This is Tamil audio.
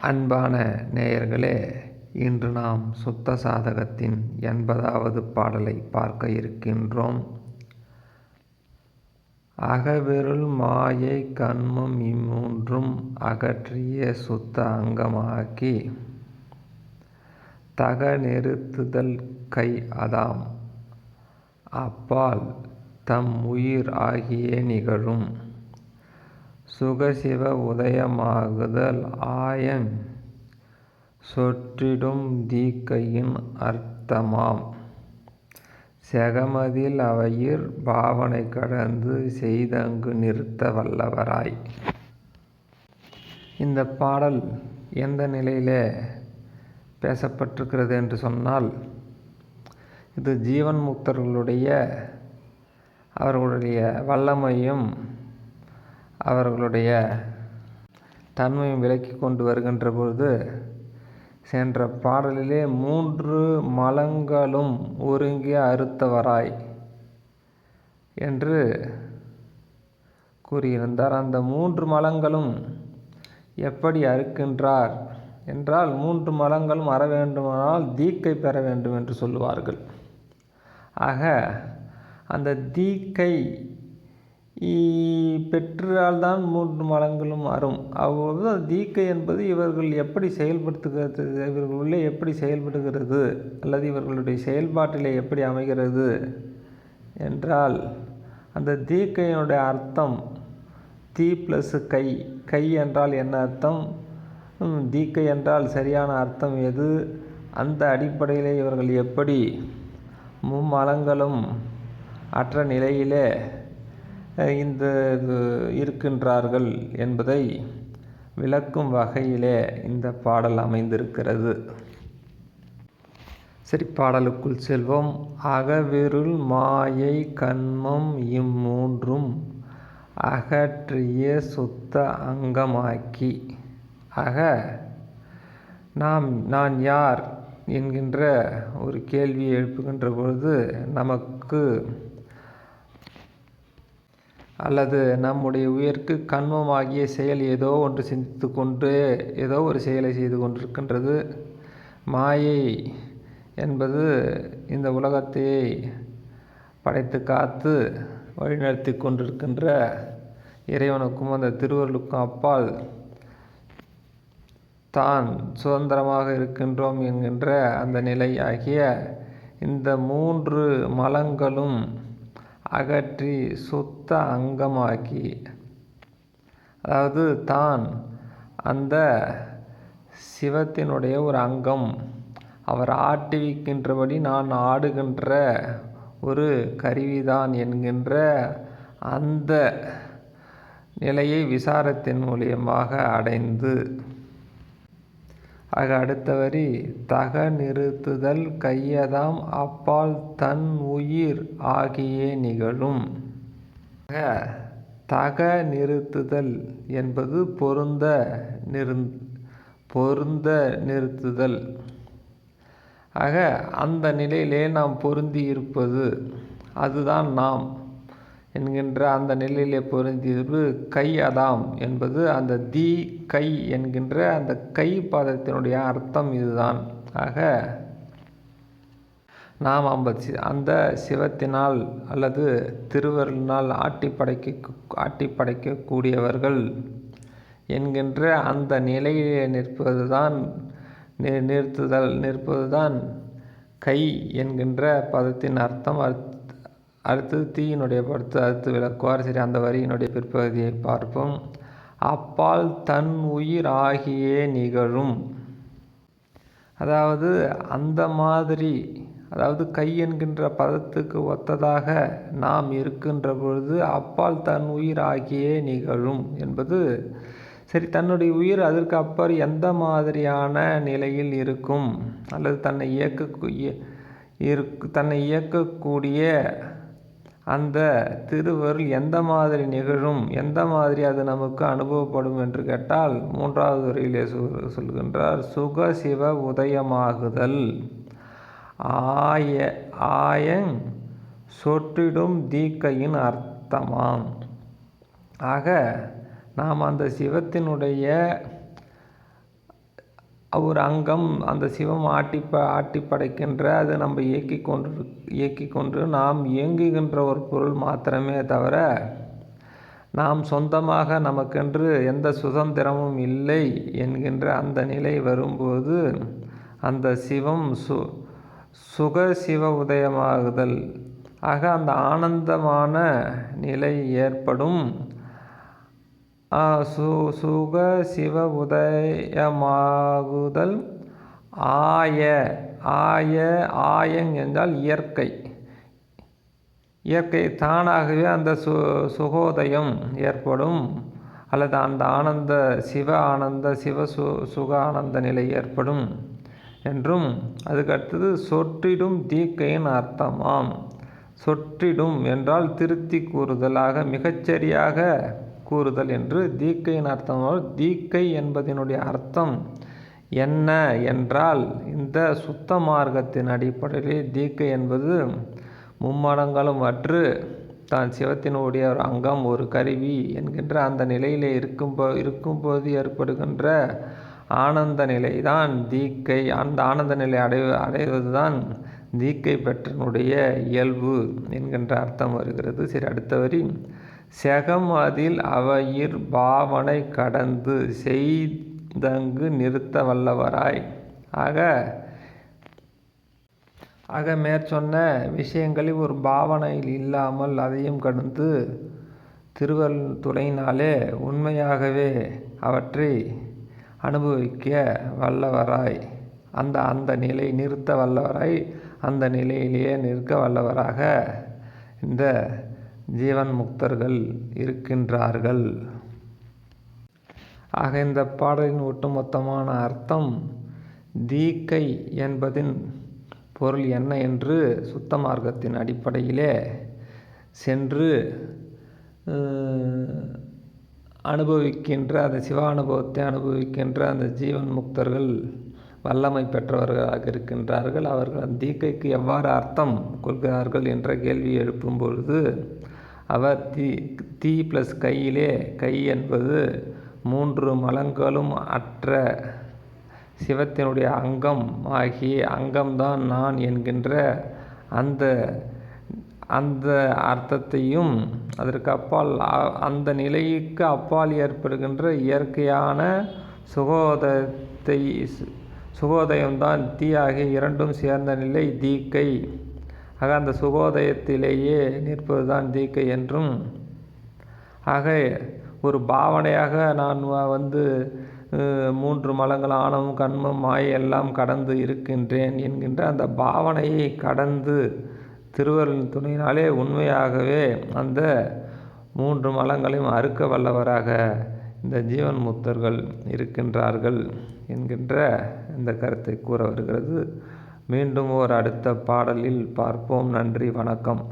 அன்பான நேயர்களே, இன்று நாம் சுத்த சாதகத்தின் 80வது பாடலை பார்க்க இருக்கின்றோம். அகவிருள் மாயை கன்மம் இம்மூன்றும் அகற்றிய சுத்த அங்கமாக்கி தக நிறுத்துதல் கை அதாம் அப்பால் தம் உயிர் ஆகியே நிகழும் சுகசிவ உதயமாகுதல் ஆயன் சொற்றிடும் தீக்கையின் அர்த்தமாம் செகமதில் அவையிற் பாவனை கடந்து செய்தங்கு நிறுத்த வல்லவராய். இந்த பாடல் எந்த நிலையிலே பேசப்பட்டிருக்கிறது என்று சொன்னால், இது ஜீவன் முக்தர்களுடைய அவர்களுடைய வல்லமையும் அவர்களுடைய தன்மையும் விலக்கி கொண்டு வருகின்ற பொழுது, சென்ற பாடலிலே 3 மலங்களும் ஒருங்கே அறுத்தவராய் என்று கூறியிருந்தார். அந்த 3 மலங்களும் எப்படி அறுக்கின்றார் என்றால், 3 மலங்களும் அற வேண்டுமானால் தீக்கை பெற வேண்டும் என்று சொல்லுவார்கள். ஆக அந்த தீக்கை பெற்றால்தான் 3 மலங்களும் அறும். அவ்வளவு தீக்கை என்பது இவர்கள் எப்படி செயல்படுத்துகிறது, இவர்களுள்ளே எப்படி செயல்படுகிறது அல்லது இவர்களுடைய செயல்பாட்டிலே எப்படி அமைகிறது என்றால், அந்த தீக்கையினுடைய அர்த்தம் தீ ப்ளஸ் கை. கை என்றால் என்ன அர்த்தம், தீக்கை என்றால் சரியான அர்த்தம் எது, அந்த அடிப்படையிலே இவர்கள் எப்படி மும்மலங்களும் அற்ற நிலையிலே இந்த இருக்கின்றார்கள் என்பதை விளக்கும் வகையிலே இந்த பாடல் அமைந்திருக்கிறது. சரி, பாடலுக்குள் செல்வோம். அகவிருள் மாயை கன்மம் இம்மூன்றும் அகற்றிய சுத்த அங்கமாக்கி. ஆக நான் யார் என்கின்ற ஒரு கேள்வியை எழுப்புகின்ற பொழுது, நமக்கு அல்லது நம்முடைய உயிருக்கு கன்மமாகிய செயல் ஏதோ ஒன்று சிந்தித்து கொண்டு ஏதோ ஒரு செயலை செய்து கொண்டிருக்கின்றது. மாயை என்பது இந்த உலகத்தை படைத்து காத்து வழிநடத்தி கொண்டிருக்கின்ற இறைவனுக்கும் அந்த திருவருளுக்கும் அப்பால் தான் சுதந்திரமாக இருக்கின்றோம் என்கின்ற அந்த நிலை ஆகிய இந்த 3 மலங்களும் அகற்றி சுத்த அங்கமாக்கி, அதாவது தான் அந்த சிவத்தினுடைய ஒரு அங்கம், அவர் ஆட்டுவிக்கின்றபடி நான் ஆடுகின்ற ஒரு கருவிதான் என்கின்ற அந்த நிலையை விசாரத்தின் மூலியமாக அடைந்து, ஆக அடுத்த வரி தக நிறுத்துதல் கையதாம் அப்பால் தன் உயிர் ஆகியே நிகழும். தக நிறுத்துதல் என்பது பொருந்த நிறுத்துதல். ஆக அந்த நிலையிலே நாம் பொருந்தி இருப்பது, அதுதான் நாம் என்கின்ற அந்த நிலையிலே பொருந்தியது. கை அதாம் என்பது அந்த தி கை என்கின்ற அந்த கை பதத்தினுடைய அர்த்தம் இதுதான். ஆக நாம் அந்த சிவத்தினால் அல்லது திருவருளினால் ஆட்டி படைக்கக்கூடியவர்கள் என்கின்ற அந்த நிலையிலே நிற்பதுதான் கை என்கின்ற பதத்தின் அர்த்தம். அடுத்தது தீயினுடைய அடுத்து விளக்குவார். சரி, அந்த வரியினுடைய பிற்பகுதியை பார்ப்போம். அப்பால் தன் உயிர் ஆகியே நிகழும். அதாவது அந்த மாதிரி, அதாவது கை என்கின்ற பதத்துக்கு ஒத்ததாக நாம் இருக்கின்ற பொழுது அப்பால் தன் உயிர் ஆகியே நிகழும் என்பது சரி, தன்னுடைய உயிர் அதற்கு அப்பால் எந்த மாதிரியான நிலையில் இருக்கும் அல்லது தன்னை இயக்கக்கூடிய அந்த திருவருள் எந்த மாதிரி நிகழும், எந்த மாதிரி அது நமக்கு அனுபவப்படும் என்று கேட்டால், 3வது வரியிலே சொல்கின்றார். சுக சிவ உதயமாகுதல் ஆயன் சொற்றிடும் தீக்கையின் அர்த்தமாம். ஆக நாம் அந்த சிவத்தினுடைய ஒரு அங்கம் அந்த சிவம் ஆட்டி படைக்கின்ற அது நம்ம இயக்கி கொண்டு நாம் இயங்குகின்ற ஒரு பொருள் மாத்திரமே தவிர நாம் சொந்தமாக நமக்கென்று எந்த சுதந்திரமும் இல்லை என்கின்ற அந்த நிலை வரும்போது அந்த சிவம் சுக சிவ உதயமாகுதல் ஆக அந்த ஆனந்தமான நிலை ஏற்படும். சுக சிவ உதயமாகுதல் ஆயங் என்றால் இயற்கை தானாகவே அந்த சுகோதயம் ஏற்படும் அல்லது அந்த ஆனந்த சுக ஆனந்த நிலை ஏற்படும் என்றும் அதுக்கடுத்தது சொற்றிடும் தீக்கையின் அர்த்தமாம். சொற்றிடும் என்றால் திருத்தி கூறுதலாக மிகச்சரியாக கூறுதல் என்று தீக்கையின் அர்த்தம். தீக்கை என்பதனுடைய அர்த்தம் என்ன என்றால் இந்த சுத்த மார்க்கத்தின் அடிப்படையிலே தீக்கை என்பது மும்மடங்களும் அற்று தான் சிவத்தினுடைய ஒரு அங்கம் ஒரு கருவி என்கின்ற அந்த நிலையிலே இருக்கும்போது ஏற்படுகின்ற ஆனந்த நிலை தான் தீக்கை. அந்த ஆனந்த நிலை அடைவது தான் தீக்கை பெற்றனுடைய இயல்பு என்கின்ற அர்த்தம் வருகிறது. சரி, அடுத்த வரி செகம் அதில் அவையிற் பாவனை கடந்து செய்தங்கு நிறுத்த வல்லவராய். ஆக மேற்சொன்ன விஷயங்களில் ஒரு பாவனையில் இல்லாமல் அதையும் கடந்து திருவருள் துணையினாலே உண்மையாகவே அவற்றை அனுபவிக்க வல்லவராய் அந்த நிலை நிறுத்த வல்லவராய் அந்த நிலையிலேயே நிற்க வல்லவராக இந்த ஜீவன் முக்தர்கள் இருக்கின்றார்கள். ஆக இந்த பாடலின் ஒட்டுமொத்தமான அர்த்தம் தீக்கை என்பதின் பொருள் என்ன என்று சுத்த மார்க்கத்தின் அடிப்படையிலே சென்று அனுபவிக்கின்ற அந்த சிவானுபவத்தை அனுபவிக்கின்ற அந்த ஜீவன் முக்தர்கள் வல்லமை பெற்றவர்களாக இருக்கின்றார்கள். அவர்கள் அந்த தீக்கைக்கு எவ்வாறு அர்த்தம் கொள்கிறார்கள் என்ற கேள்வி எழுப்பும் பொழுது அவர் தீ ப்ளஸ் கையிலே கை என்பது 3 மலங்களும் அற்ற சிவத்தினுடைய அங்கம் ஆகிய அங்கம்தான் நான் என்கின்ற அந்த அர்த்தத்தையும் அதற்கு அப்பால் அந்த நிலைக்கு அப்பால் ஏற்படுகின்ற இயற்கையான சுகோதயம்தான் தீ ஆகிய இரண்டும் சேர்ந்த நிலை தீக்கை. ஆக அந்த சுகோதயத்திலேயே நிற்பதுதான் தீக்கை என்றும், ஆக ஒரு பாவனையாக நான் 3 மலங்கள் ஆணவம் கண்மம் மாயை எல்லாம் கடந்து இருக்கின்றேன் என்கின்ற அந்த பாவனையை கடந்து திருவருளின் துணையினாலே உண்மையாகவே அந்த 3 மலங்களையும் அறுக்க வல்லவராக இந்த ஜீவன் முக்தர்கள் இருக்கின்றார்கள் என்கின்ற இந்த கருத்தை கூற வருகிறது. மீண்டும் அடுத்த பாடலில் பார்ப்போம். நன்றி, வணக்கம்.